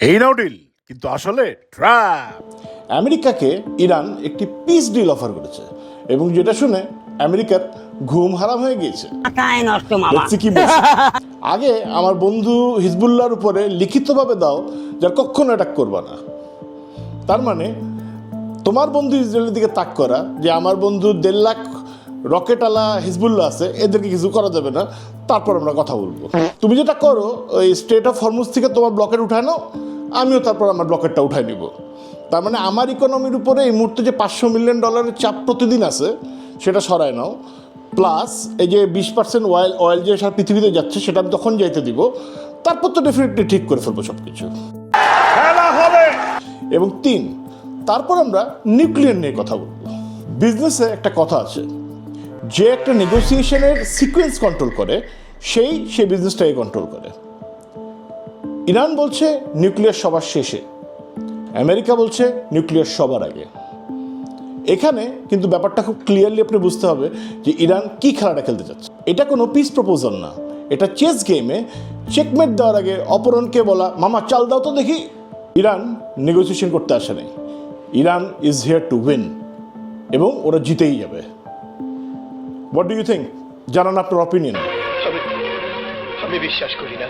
এই নাও ডিল, কিন্তু আসলে ট্র্যাপ। আমেরিকাকে ইরান একটি পিস ডিল অফার করেছে এবং যেটা শুনে আমেরিকার ঘুম হারাম হয়ে গিয়েছে। মাথায় নষ্ট মামা। দেখছি কি বলছে। আগে আমার বন্ধু হিজবুল্লাহর উপরে লিখিতভাবে দাও যার কখনো অ্যাটাক করবা না। তার মানে তোমার বন্ধু ইসরায়েলের দিকে তাক করা যে আমার বন্ধু 1.5 লাখ রকেটওয়ালা হিজবুল্লাহ আছে, এদেরকে কিছু করা যাবে না, তারপর আমরা কথা বলবো। তুমি যেটা করো ওই স্টেট অফ হরমুজ থেকে তোমার ব্লকেট উঠায় নাও, আমিও তারপর আমার ব্লকেটটা উঠাই নিব। তার মানে আমার ইকোনমির উপরে এই মুহূর্তে যে $500 মিলিয়ন চাপ প্রতিদিন আছে সেটা সরায় নাও, প্লাস এই যে 20% অয়েল যে সারা পৃথিবীতে যাচ্ছে সেটা আমি তখন যাইতে দিব, তারপর তো ডেফিনেটলি ঠিক করে ফেলবো সব কিছু। এবং 3, তারপর আমরা নিউক্লিয়ার নিয়ে কথা বলবো। বিজনেসে একটা কথা আছে, যে একটা নেগোসিয়েশনের সিকোয়েন্স কন্ট্রোল করে সেই বিজনেসটাকে কন্ট্রোল করে। ইরান বলছে নিউক্লিয়ার সবার শেষে, আমেরিকা বলছে নিউক্লিয়ার সবার আগে। এখানে কিন্তু ব্যাপারটা খুব ক্লিয়ারলি আপনি বুঝতে হবে যে ইরান কি খেলাটা খেলতে চাচ্ছে। এটা কোনো পিস প্রপোজাল না, এটা চেস গেমে চেকমেট দেওয়ার আগে অপরণকে বলা মামা চাল দাও তো দেখি। ইরান নেগোসিয়েশন করতে আসে নাই, Iran is here to win এবং ওরা জিতেই যাবে। What do you think? জানান আপনার অপিনিয়ন। আমি বিশ্বাস করি না।